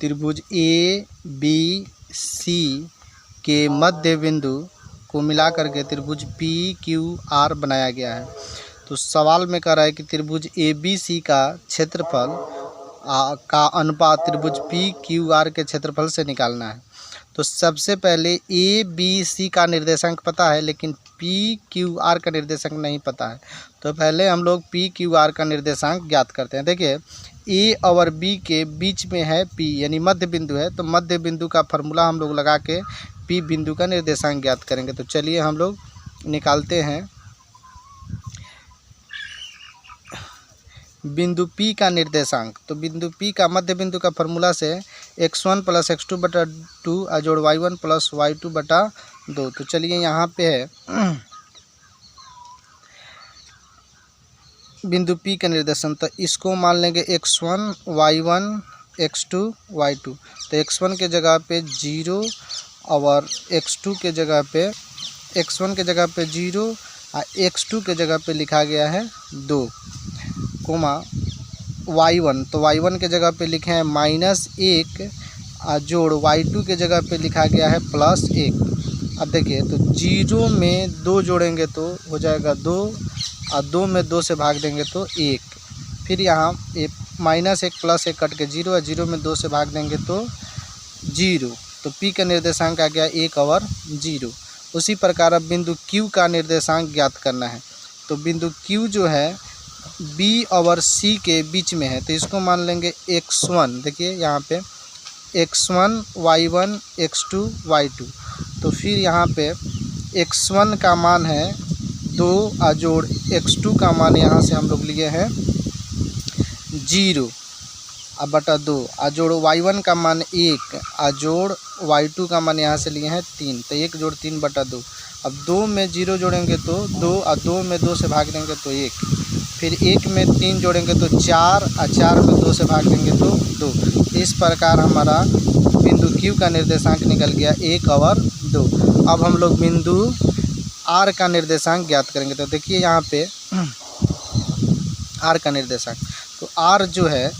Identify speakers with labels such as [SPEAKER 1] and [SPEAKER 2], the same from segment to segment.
[SPEAKER 1] त्रिभुज A B C के मध्य बिंदु को मिलाकर के त्रिभुज पी क्यू आर बनाया गया है। तो सवाल में कह रहा है कि त्रिभुज ए बी सी का क्षेत्रफल का अनुपात त्रिभुज पी क्यू आर के क्षेत्रफल से निकालना है। तो सबसे पहले ए बी सी का निर्देशांक पता है, लेकिन पी क्यू आर का निर्देशांक नहीं पता है। तो पहले हम लोग पी क्यू आर का निर्देशांक ज्ञात करते हैं। देखिए, ए और बी के बीच में है पी, यानी मध्य बिंदु है। तो मध्य बिंदु का फार्मूला हम लोग लगा के पी बिंदु का निर्देशांक ज्ञात करेंगे। तो चलिए हम लोग निकालते हैं। बिंदु P का निर्देशांक, तो बिंदु P का मध्य बिंदु का फार्मूला से x1 + x2 बटा 2 जोड़ y1 + y2 बटा 2। तो चलिए यहाँ पे है बिंदु P का निर्देशन, तो इसको मान लेंगे x1 y1 x2 y2। तो x1 के जगह पे 0 और x1 के जगह पे 0 और x2 के जगह पे लिखा गया है 2 कोमा y1। तो y1 के जगह पे लिखे हैं -1 जोड़ y2 के जगह पे लिखा गया है +1। अब देखिए, तो 0 में 2 जोड़ेंगे तो हो जाएगा 2 और 2 में 2 से भाग देंगे तो 1। फिर यहाँ -1 +1 कट के 0 और 0 में 2 से भाग देंगे तो 0। तो P का निर्देशांक आ गया 1 और 0। उसी प्रकार अब बिंदु Q का निर्देशांक ज्ञात करना है। तो बिंदु Q जो है B और C के बीच में है, तो इसको मान लेंगे x1। देखिए यहाँ पे x1 y1 x2 y2। तो फिर यहाँ पे x1 का मान है 2 और जोड़ x2 का मान यहाँ से हम लोग लिए हैं 0 और बटा 2 और जोड़ y1 का मान 1 और जोड़ y2 का मान यहाँ से लिए हैं 3। तो 1 जोड़ 3 बटा 2। अब 2 में 0 जोड़ेंगे तो 2 और 2 में 2 से भाग देंगे तो 1। फिर 1 में 3 जोड़ेंगे तो 4 और 4 में 2 से भाग देंगे तो 2। इस प्रकार हमारा बिंदु Q का निर्देशांक निकल गया 1 और 2। अब हम लोग बिंदु R का निर्देशांक ज्ञात करेंगे। तो देखिए यहाँ पे R का निर्देशांक, तो R जो है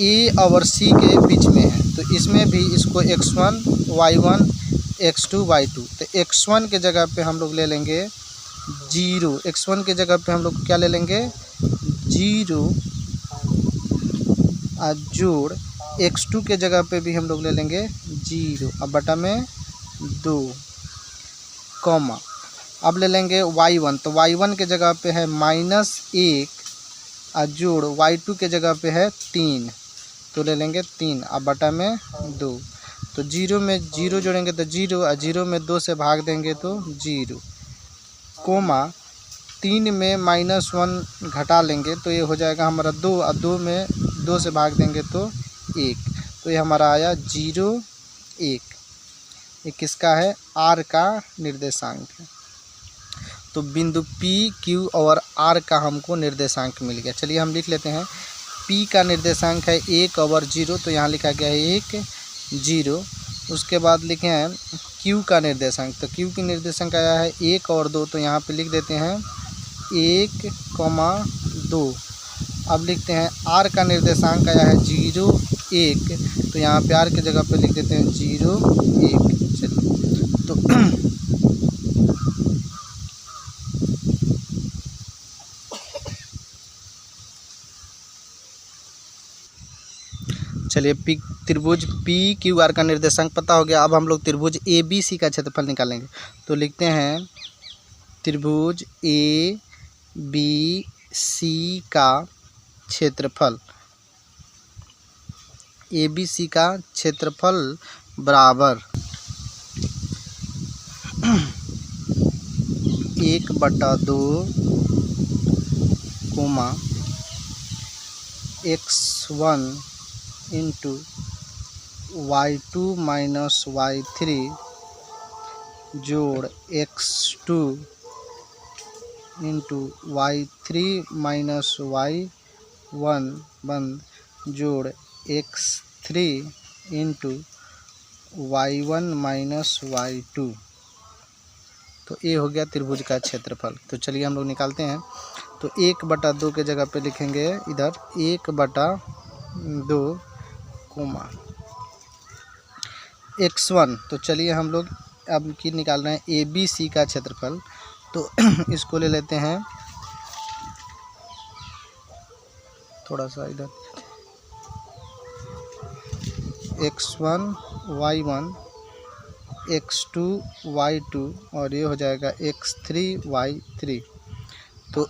[SPEAKER 1] A और C के बीच में है, तो इसमें भी इसको x1 y1 x2 y2। तो x1 के जगह पे हम लोग ले लेंगे 0। x1 के जगह पे हम लोग क्या ले लेंगे 0 और जोड़ x2 के जगह पे भी हम लोग ले लेंगे 0 और बटा में 2 कॉमा। अब ले लेंगे y1। तो y1 के जगह पे है -1 और जोड़ y2 के जगह पे है 3। तो ले लेंगे 3 और बटा में 2। तो 0 में 0 जोड़ेंगे तो 0 और 0 में 2 से भाग देंगे तो 0 कोमा 3 में -1 घटा लेंगे तो ये हो जाएगा हमारा 2 और 2 में 2 से भाग देंगे तो 1। तो ये हमारा आया 0 1। ये किसका है R का निर्देशांक है। तो बिंदु P Q और R का हमको निर्देशांक मिल गया। चलिए हम लिख लेते हैं। P का निर्देशांक है 1 और 0, तो यहाँ लिखा गया है 1 0। उसके बाद लिखे हैं Q का निर्देशांक, तो Q की निर्देशांक आया है 1 और 2, तो यहाँ पे लिख देते हैं 1, 2। अब लिखते हैं R का निर्देशांक आया है 0 1, तो यहाँ पे R की जगह पे लिख देते हैं 0 1। चलिए तो चलिए त्रिभुज पी क्यू आर का निर्देशांक पता हो गया। अब हम लोग त्रिभुज ए बी सी का क्षेत्रफल निकालेंगे। तो लिखते हैं त्रिभुज ए बी सी का क्षेत्रफल, ए बी सी का क्षेत्रफल बराबर 1/2 x1 into y2 minus y3 जोड़ x2 into y3 minus y1 बंद जोड़ x3 into y1 minus y2। तो ये हो गया त्रिभुज का क्षेत्रफल। तो चलिए हम लोग निकालते हैं। तो 1/2 के जगह पे लिखेंगे इधर 1/2 कोमा x1, तो चलिए हम लोग अब की निकाल रहे हैं ABC का क्षेत्रफल। तो इसको ले लेते हैं थोड़ा सा इधर, x1 y1 x2 y2 और ये हो जाएगा x3 y3। तो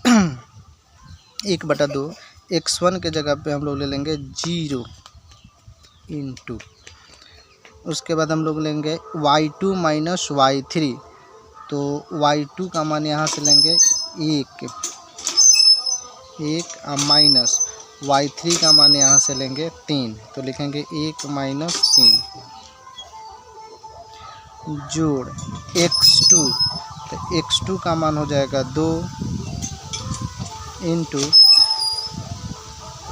[SPEAKER 1] 1/2 x1 के जगह पे हम लोग ले लेंगे 0 इंटू, उसके बाद हम लोग लेंगे y2 माइनस y3, तो y2 का मान यहाँ से लेंगे 1 माइनस y3 का मान यहाँ से लेंगे 3, तो लिखेंगे 1 माइनस 3 जोड़ x2, तो x2 का मान हो जाएगा 2 इंटू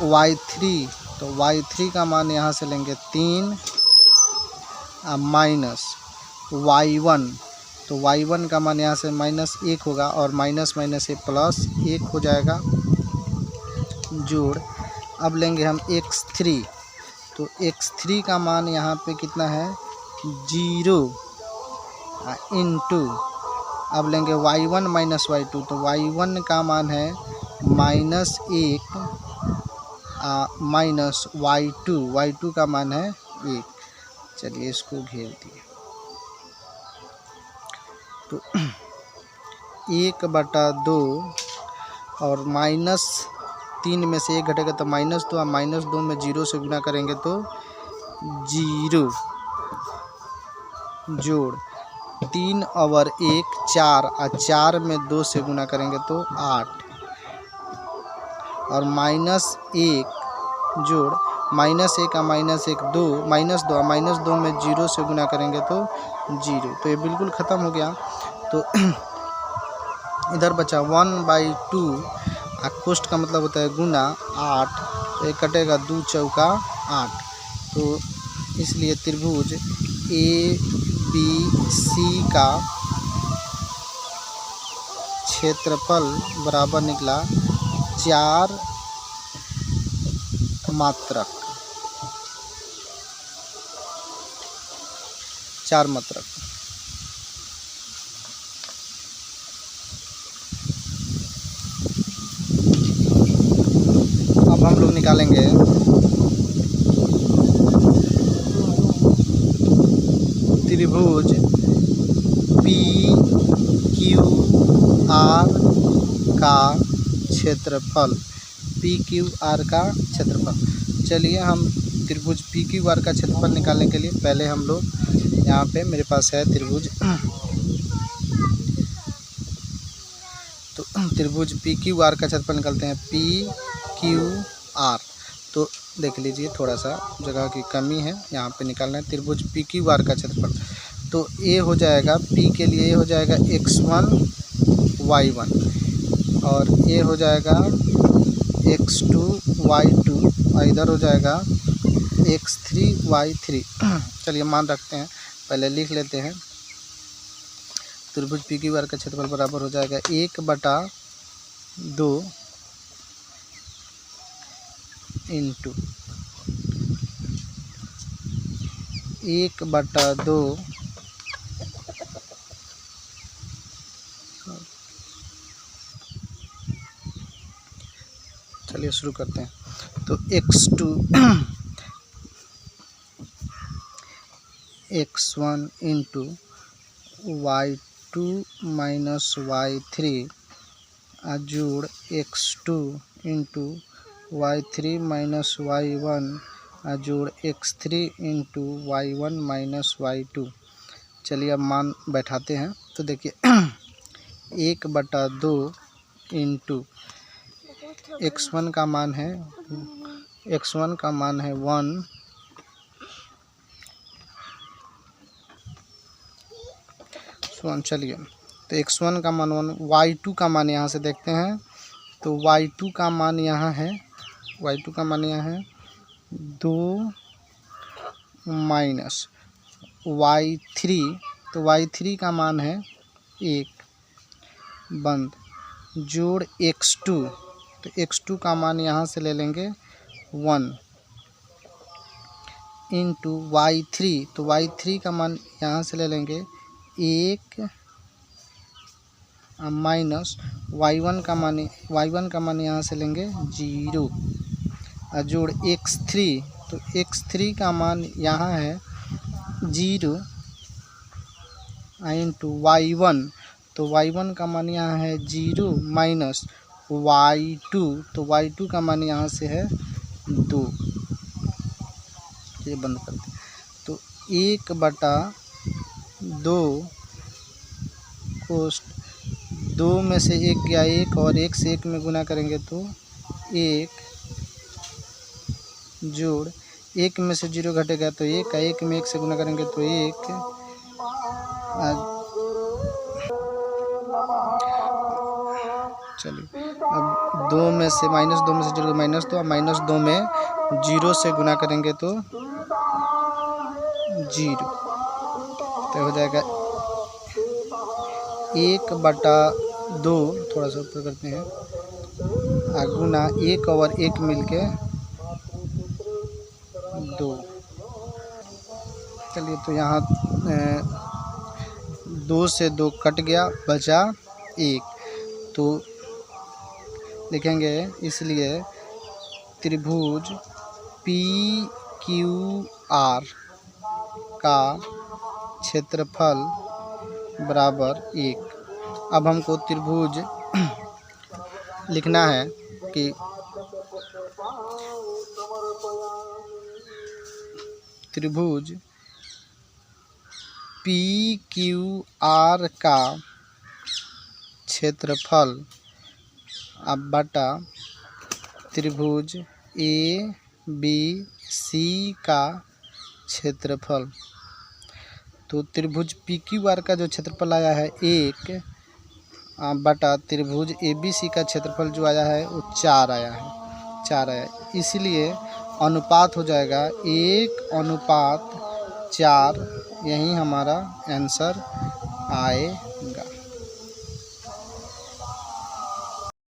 [SPEAKER 1] y3, तो y3 का मान यहाँ से लेंगे 3 माइनस y1, तो y1 का मान यहाँ से -1 होगा और माइनस माइनस ये +1 हो जाएगा जोड़। अब लेंगे हम x3, तो x3 का मान यहाँ पे कितना है 0 इंटू, अब लेंगे y1 माइनस y2, तो y1 का मान है -1 माइनस y2 का मान है 1। चलिए इसको घेर दिए, तो 1/2 और -3 में से 1 घटेगा तो -2, और -2 में 0 से गुना करेंगे तो 0 जोड़ 3 और 1 4, और 4 में 2 से गुना करेंगे तो 8, और -1 जोड़ -1 का -1 2, -2 में 0 से गुना करेंगे तो 0, तो ये बिल्कुल ख़त्म हो गया। तो इधर बचा 1/2, कोष्ठ का मतलब होता है गुना 8, तो ये कटेगा 2 चौका 8, तो इसलिए त्रिभुज ABC का क्षेत्रफल बराबर निकला 4 मात्रक। अब हम लोग निकालेंगे त्रिभुज PQR का क्षेत्रफल, PQR का क्षेत्रफल। चलिए हम त्रिभुज PQR का क्षेत्रफल निकालने के लिए पहले हम लोग यहाँ पे मेरे पास है त्रिभुज, तो त्रिभुज PQR का क्षेत्रफल निकालते हैं PQR। तो देख लीजिए थोड़ा सा जगह की कमी है, यहाँ पे निकालना है त्रिभुज PQR का क्षेत्रफल। तो ये हो जाएगा P के लिए, ये हो जाएगा x1 y1, और ये हो जाएगा x2 y2, और इधर हो जाएगा x3 y3। चलिए मान रखते हैं, पहले लिख लेते हैं। त्रिभुज PQR का क्षेत्रफल बराबर हो जाएगा 1/2 इंटू 1/2 चलिए शुरू करते हैं। तो x2 x1 into y2 minus y3 जोड़ x2 into y3 minus y1 जोड़ x3 into y1 minus y2। चलिए अब मान बैठाते हैं। तो देखिए 1/2 इंटू x1 का मान है 1, चलिए तो x1 का मान 1, y2 का मान यहाँ से देखते हैं। तो y2 का मान यहाँ है 2 माइनस y3, तो y3 का मान है 1 बंद जोड़ x2, तो x2 का मान यहाँ से ले लेंगे 1 इंटू y3, तो y3 का मान यहाँ से ले लेंगे 1 माइनस y1 का मान यहाँ से लेंगे 0 जोड़ x3, तो x3 का मान यहाँ है 0 इंटू y1, तो y1 का मान यहाँ है 0 माइनस y2, तो y2 का मान यहाँ से है 2। ये बंद कर दें, तो 1/2 को 2 में से 1 गया 1 और 1 से 1 में गुना करेंगे तो 1 जोड़ 1 में से 0 घटेगा तो 1 का 1 में 1 से गुना करेंगे तो 1। चलिए अब 2 में से -2 में से 0 -2, -2 में 0 से गुना करेंगे तो 0, तो हो जाएगा 1/2, थोड़ा सा ऊपर करते हैं, गुना 1 और 1 मिलके 2। चलिए तो यहाँ 2 से 2 कट गया, बचा 1, तो लिखेंगे इसलिए त्रिभुज PQR का क्षेत्रफल बराबर 1। अब हमको त्रिभुज लिखना है कि त्रिभुज PQR का क्षेत्रफल अब बटा त्रिभुज ABC का क्षेत्रफल। तो त्रिभुज PQR का जो क्षेत्रफल आया है 1 बटा त्रिभुज ABC का क्षेत्रफल जो आया है वो 4 आया है, इसलिए अनुपात हो जाएगा 1:4। यही हमारा आंसर आएगा।